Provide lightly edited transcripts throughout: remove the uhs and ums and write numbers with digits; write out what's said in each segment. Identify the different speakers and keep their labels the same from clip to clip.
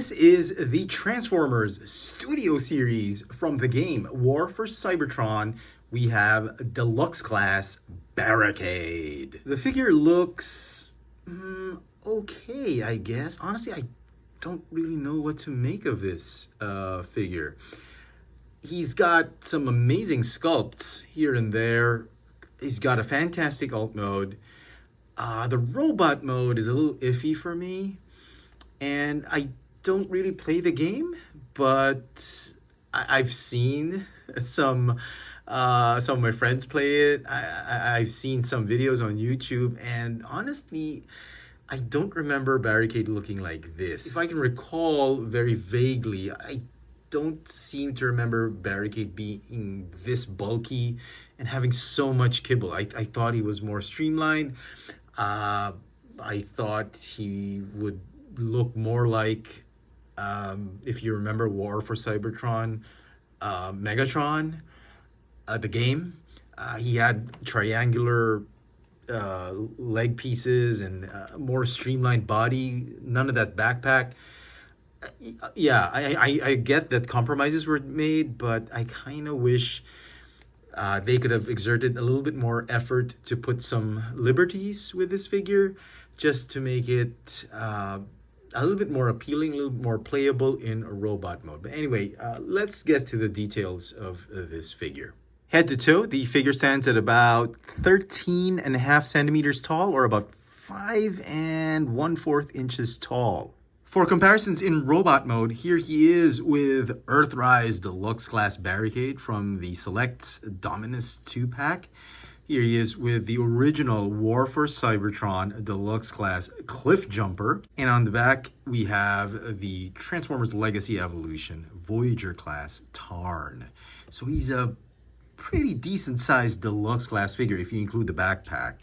Speaker 1: This is the Transformers Studio Series from the game War for Cybertron. We have Deluxe Class Barricade. The figure looks okay, I guess. Honestly, I don't really know what to make of this figure. He's got some amazing sculpts here and there. He's got a fantastic alt mode. The robot mode is a little iffy for me. And I don't really play the game, but I've seen some of my friends play it. I've seen some videos on YouTube, and honestly, I don't remember Barricade looking like this. If I can recall very vaguely, I don't seem to remember Barricade being this bulky and having so much kibble. I thought he was more streamlined. I thought he would look more like, if you remember War for Cybertron, Megatron, the game. He had triangular leg pieces and more streamlined body, none of that backpack. Yeah, I get that compromises were made, but I kind of wish they could have exerted a little bit more effort to put some liberties with this figure, just to make it a little bit more appealing, a little more playable in a robot mode. But anyway, let's get to the details of this figure. Head to toe, the figure stands at about 13.5 centimeters tall, or about 5 1/4 inches tall. For comparisons in robot mode, here he is with Earthrise Deluxe Class Barricade from the Selects Dominus 2-pack. Here he is with the original War for Cybertron Deluxe Class Cliff Jumper. And on the back, we have the Transformers Legacy Evolution Voyager Class Tarn. So he's a pretty decent sized Deluxe Class figure if you include the backpack.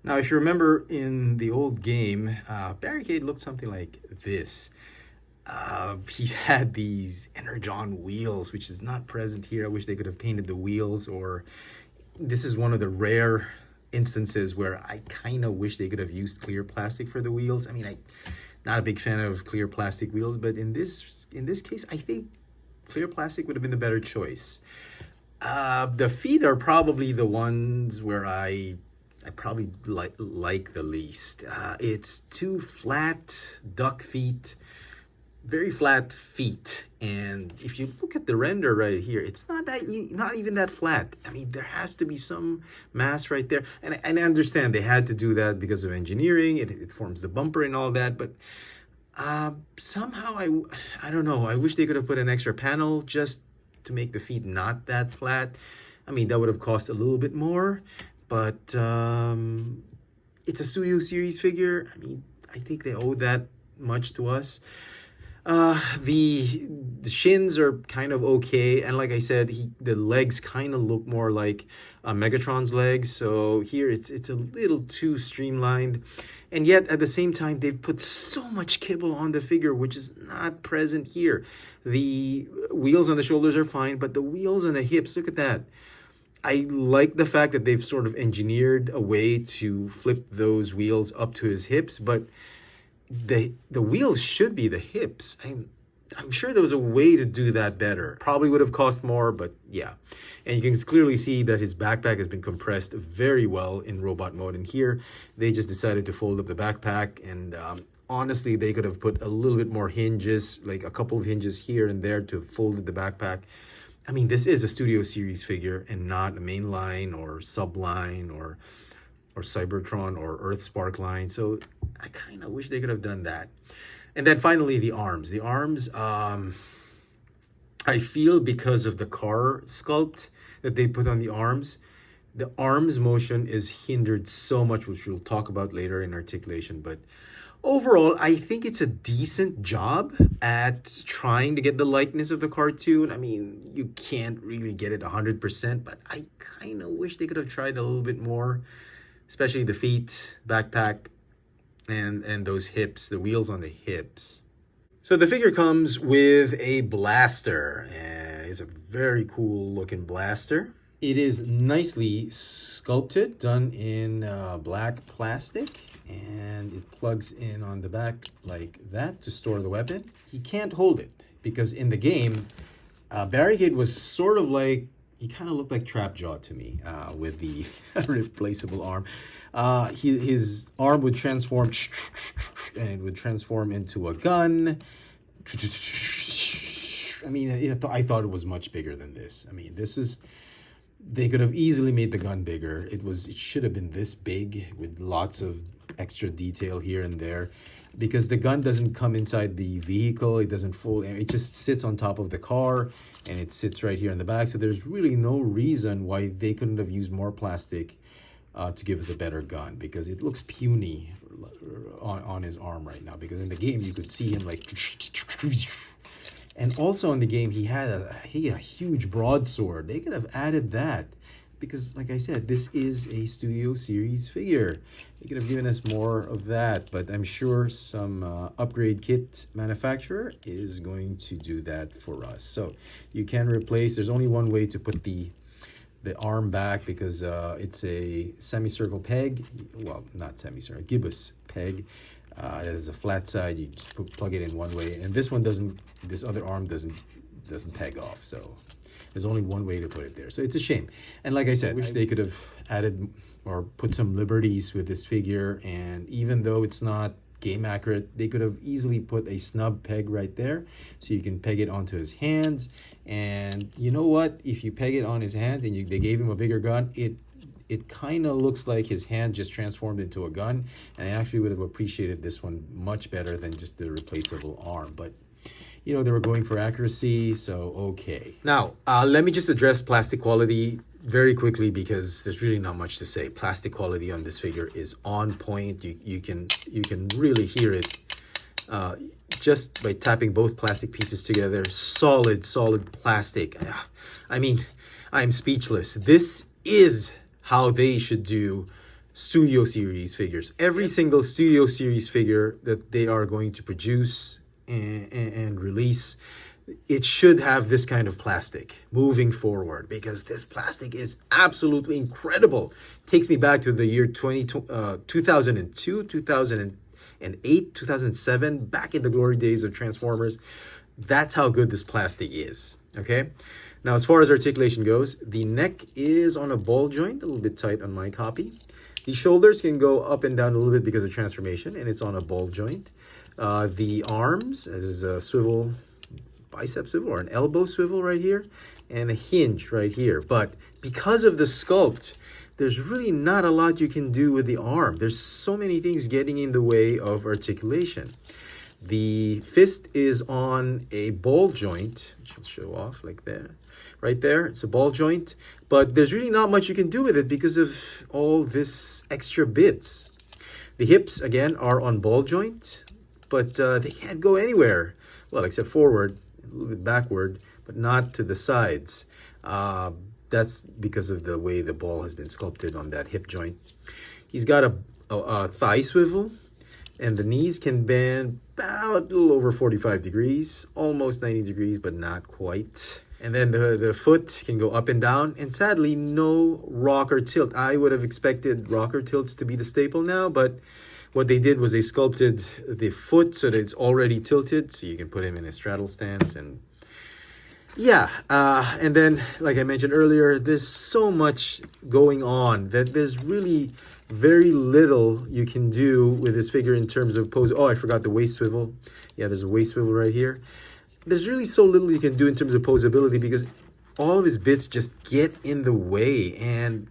Speaker 1: Now, if you remember in the old game, Barricade looked something like this. He had these Energon wheels, which is not present here. I wish they could have painted the wheels, or this is one of the rare instances where I kind of wish they could have used clear plastic for the wheels. I mean, I'm not a big fan of clear plastic wheels, but in this case, I think clear plastic would have been the better choice. The feet are probably the ones where I probably like the least. It's two flat duck feet, very flat feet, and if you look at the render right here, it's not even that flat. I mean, there has to be some mass right there, and I understand they had to do that because of engineering. It forms the bumper and all that, but somehow I don't know. I wish they could have put an extra panel just to make the feet not that flat. I mean, that would have cost a little bit more, but it's a Studio Series figure. I mean, I think they owe that much to us. The shins are kind of okay, and like I said, the legs kind of look more like Megatron's legs. So here it's a little too streamlined, and yet at the same time they've put so much kibble on the figure, which is not present here. The wheels on the shoulders are fine, but the wheels on the hips, look at that. I like the fact that they've sort of engineered a way to flip those wheels up to his hips, but the wheels should be the hips. I'm sure there was a way to do that better. Probably would have cost more, but yeah. And you can clearly see that his backpack has been compressed very well in robot mode. And here, they just decided to fold up the backpack. And honestly, they could have put a little bit more hinges, like a couple of hinges here and there to fold the backpack. I mean, this is a Studio Series figure and not a mainline or subline or Cybertron or Earthspark line. So I kind of wish they could have done that. And then finally, the arms. The arms, I feel because of the car sculpt that they put on the arms motion is hindered so much, which we'll talk about later in articulation. But overall, I think it's a decent job at trying to get the likeness of the cartoon. I mean, you can't really get it 100%, but I kind of wish they could have tried a little bit more, especially the feet, backpack, and those hips, the wheels on the hips. So the figure comes with a blaster, and it's a very cool looking blaster. It is nicely sculpted, done in black plastic. and it plugs in on the back like that to store the weapon. He can't hold it because in the game, Barricade was sort of like, he kind of looked like Trapjaw to me with the replaceable arm. His arm would transform and it would transform into a gun. I mean, I thought it was much bigger than this. I mean, they could have easily made the gun bigger. It should have been this big with lots of extra detail here and there, because the gun doesn't come inside the vehicle. It doesn't fold. It just sits on top of the car, and it sits right here in the back. So there's really no reason why they couldn't have used more plastic to give us a better gun, because it looks puny on his arm right now. Because in the game you could see him like, and also in the game he had a huge broadsword. They could have added that, because like I said, this is a Studio Series figure. They could have given us more of that, but I'm sure some upgrade kit manufacturer is going to do that for us. So you can replace, there's only one way to put the arm back, because it's a semicircle peg. Well, not semicircle, gibbous peg. It has a flat side. You just plug it in one way, and this one doesn't. This other arm doesn't peg off. So there's only one way to put it there. So it's a shame. And like I said, I wish they could have added or put some liberties with this figure. And even though it's not game accurate, they could have easily put a snub peg right there, so you can peg it onto his hands. And you know what? If you peg it on his hands and they gave him a bigger gun, it kind of looks like his hand just transformed into a gun. And I actually would have appreciated this one much better than just the replaceable arm. But you know, they were going for accuracy, so okay. Now, let me just address plastic quality very quickly, because there's really not much to say. Plastic quality on this figure is on point. You can really hear it just by tapping both plastic pieces together. Solid plastic. I mean, I'm speechless. This is how they should do Studio Series figures. Every single Studio Series figure that they are going to produce and release, it should have this kind of plastic moving forward, because this plastic is absolutely incredible. It takes me back to the year 2002, 2008, 2007, back in the glory days of Transformers. That's how good this plastic is, okay? Now, as far as articulation goes, the neck is on a ball joint, a little bit tight on my copy. The shoulders can go up and down a little bit because of transformation, and it's on a ball joint. The arms is a swivel, bicep swivel or an elbow swivel right here, and a hinge right here. But because of the sculpt, there's really not a lot you can do with the arm. There's so many things getting in the way of articulation. The fist is on a ball joint, which I'll show off like there. Right there, it's a ball joint, but there's really not much you can do with it because of all this extra bits. The hips, again, are on ball joint, but they can't go anywhere. Well, except forward, a little bit backward, but not to the sides. That's because of the way the ball has been sculpted on that hip joint. He's got a thigh swivel, and the knees can bend about a little over 45 degrees, almost 90 degrees, but not quite. And then the foot can go up and down, and sadly, no rocker tilt. I would have expected rocker tilts to be the staple now, but what they did was they sculpted the foot so that it's already tilted, so you can put him in a straddle stance. And yeah, and then, like I mentioned earlier, there's so much going on that there's really very little you can do with this figure in terms of pose. Oh, I forgot the waist swivel. Yeah, there's a waist swivel right here. There's really so little you can do in terms of poseability, because all of his bits just get in the way, and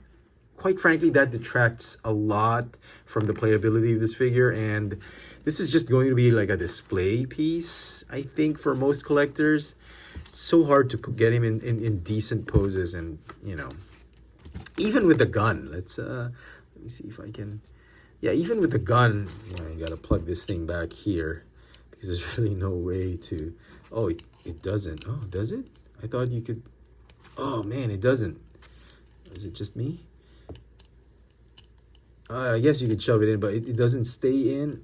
Speaker 1: quite frankly, that detracts a lot from the playability of this figure. And this is just going to be like a display piece, I think, for most collectors. It's so hard to get him in decent poses, and you know, even with the gun. Let me see if I can. Yeah, even with the gun, you know, you got to plug this thing back here, because there's really no way to. Oh, it doesn't. Oh, does it? I thought you could. Oh man, it doesn't. Is it just me? I guess you could shove it in, but it doesn't stay in.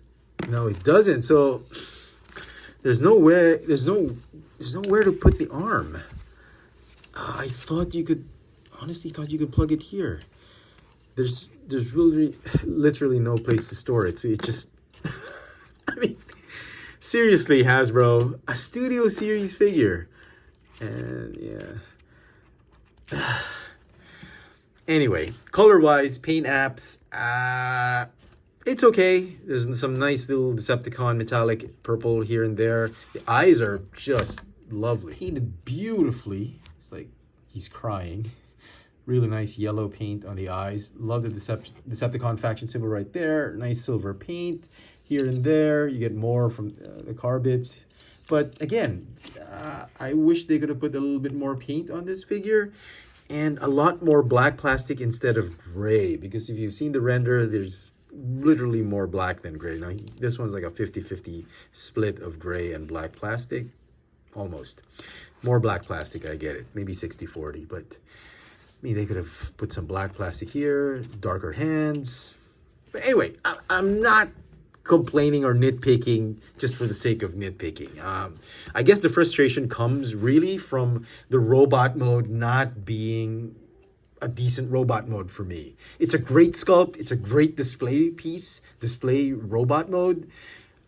Speaker 1: No, it doesn't. So there's nowhere. There's nowhere to put the arm. I thought you could. Honestly, thought you could plug it here. there's really literally no place to store it. So it just, I mean, seriously, Hasbro, a Studio Series figure. And yeah. Anyway, color-wise, paint apps, it's okay. There's some nice little Decepticon metallic purple here and there. The eyes are just lovely. Painted beautifully. It's like he's crying. Really nice yellow paint on the eyes. Love the Decepticon faction symbol right there. Nice silver paint here and there. You get more from the car bits. But again, I wish they could have put a little bit more paint on this figure and a lot more black plastic instead of gray. Because if you've seen the render, there's literally more black than gray. Now, this one's like a 50-50 split of gray and black plastic. Almost. More black plastic, I get it. Maybe 60-40, but I mean, they could have put some black plastic here, darker hands. But anyway, I'm not complaining or nitpicking just for the sake of nitpicking. I guess the frustration comes really from the robot mode not being a decent robot mode for me. It's a great sculpt. It's a great display piece, display robot mode.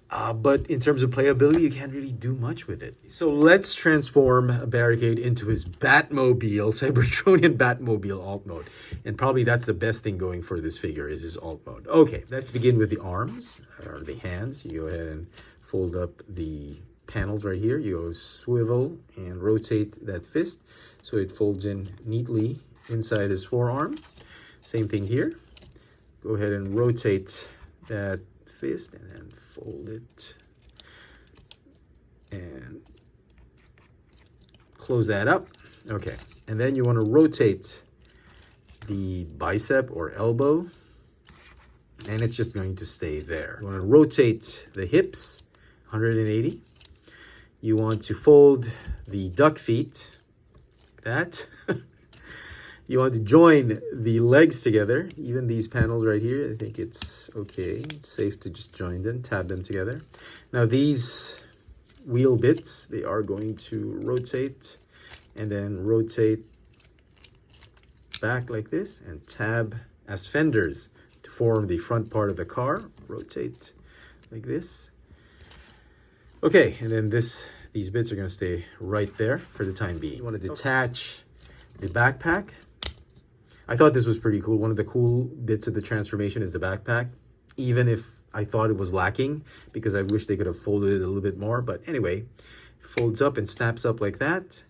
Speaker 1: But in terms of playability, you can't really do much with it. So let's transform Barricade into his Batmobile, Cybertronian Batmobile alt mode. And probably that's the best thing going for this figure is his alt mode. Okay, let's begin with the arms, or the hands. You go ahead and fold up the panels right here. You go swivel and rotate that fist so it folds in neatly inside his forearm. Same thing here. Go ahead and rotate that fist and then fold it and close that up. Okay, and then you want to rotate the bicep or elbow, and it's just going to stay there. You want to rotate the hips 180. You want to fold the duck feet, like that. You want to join the legs together, even these panels right here. I think it's okay. It's safe to just join them, tab them together. Now these wheel bits, they are going to rotate and then rotate back like this and tab as fenders to form the front part of the car. Rotate like this. Okay, and then these bits are going to stay right there for the time being. You want to detach the backpack. I thought this was pretty cool. One of the cool bits of the transformation is the backpack, even if I thought it was lacking because I wish they could have folded it a little bit more. But anyway, it folds up and snaps up like that,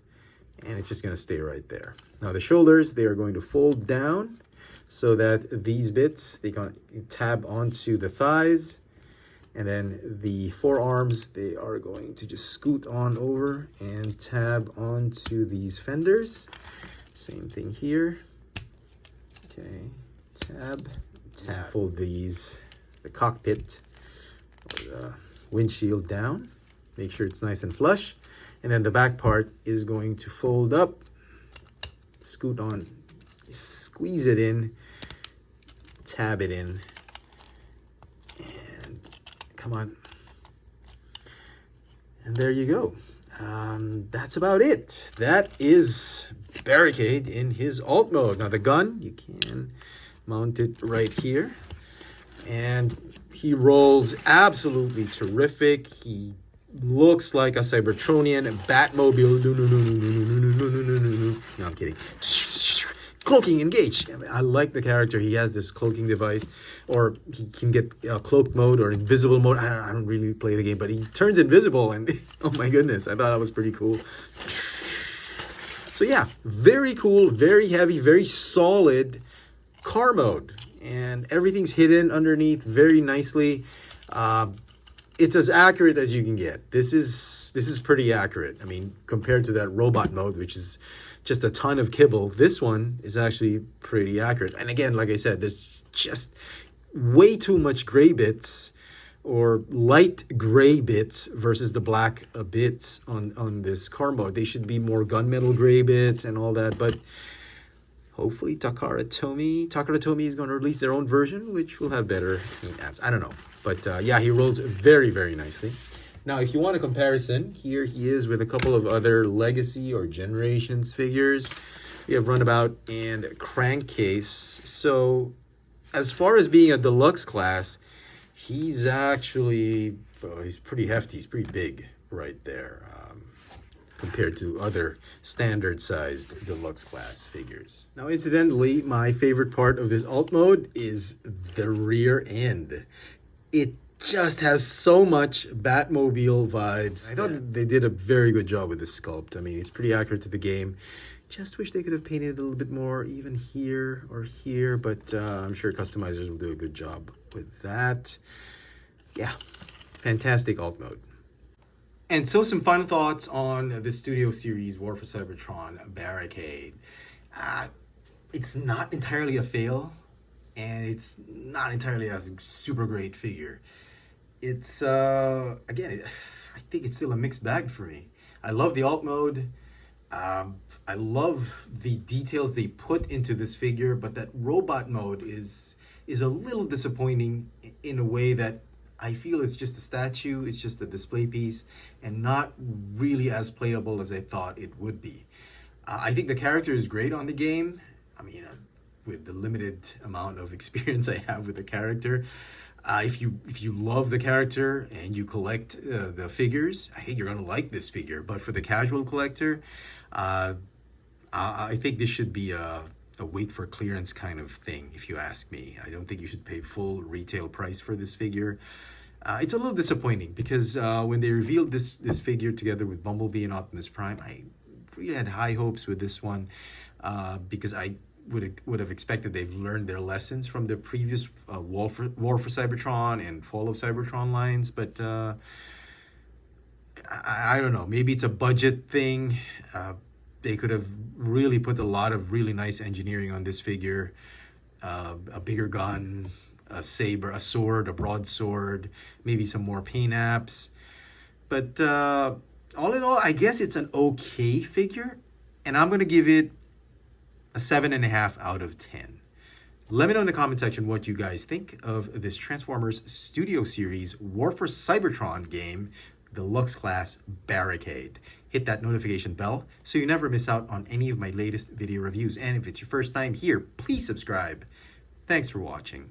Speaker 1: and it's just going to stay right there. Now the shoulders, they are going to fold down so that these bits, they can tab onto the thighs, and then the forearms, they are going to just scoot on over and tab onto these fenders. Same thing here. Okay, tab. Fold the cockpit or the windshield down. Make sure it's nice and flush. And then the back part is going to fold up, scoot on, squeeze it in, tab it in, and come on. And there you go. That's about it. That is Barricade in his alt mode. Now the gun, you can mount it right here. And he rolls absolutely terrific. He looks like a Cybertronian, a Batmobile. No, I'm kidding. Cloaking, engage. I like the character. He has this cloaking device, or he can get cloak mode or invisible mode. I don't really play the game, but he turns invisible, and oh my goodness, I thought that was pretty cool. So yeah, very cool, very heavy, very solid car mode, and everything's hidden underneath very nicely. It's as accurate as you can get. This is pretty accurate. I mean, compared to that robot mode, which is just a ton of kibble, this one is actually pretty accurate. And again, like I said, there's just way too much gray bits or light gray bits versus the black bits on this car mode. They should be more gunmetal gray bits and all that, but hopefully Takara Tomy is going to release their own version, which will have better apps. I don't know. But yeah, he rolls very, very nicely. Now, if you want a comparison, here he is with a couple of other Legacy or Generations figures. We have Runabout and Crankcase. So as far as being a deluxe class, he's actually, well, he's pretty hefty. He's pretty big right there, compared to other standard-sized deluxe class figures. Now, incidentally, my favorite part of this alt mode is the rear end. It just has so much Batmobile vibes. I thought they did a very good job with this sculpt. I mean, it's pretty accurate to the game. Just wish they could have painted it a little bit more, even here or here, but I'm sure customizers will do a good job with that. Yeah, fantastic alt mode. And so some final thoughts on the Studio Series War for Cybertron Barricade. It's not entirely a fail, and it's not entirely a super great figure. It's, again, I think it's still a mixed bag for me. I love the alt mode. I love the details they put into this figure, but that robot mode is a little disappointing in a way that I feel it's just a statue, it's just a display piece, and not really as playable as I thought it would be. I think the character is great on the game. I mean, with the limited amount of experience I have with the character, if you love the character and you collect the figures, I think you're gonna like this figure. But for the casual collector, I think this should be a wait for clearance kind of thing, if you ask me. I don't think you should pay full retail price for this figure. It's a little disappointing because when they revealed this figure together with Bumblebee and Optimus Prime, I really had high hopes with this one because I would have expected they've learned their lessons from the previous War for Cybertron and Fall of Cybertron lines, but I don't know. Maybe it's a budget thing. They could have really put a lot of really nice engineering on this figure. A bigger gun, a saber, a sword, a broadsword, maybe some more paint apps. But all in all, I guess it's an okay figure, and I'm going to give it a 7.5 out of 10. Let me know in the comment section what you guys think of this Transformers Studio Series War for Cybertron game, Deluxe Class Barricade. Hit that notification bell so you never miss out on any of my latest video reviews. And if it's your first time here, please subscribe. Thanks for watching.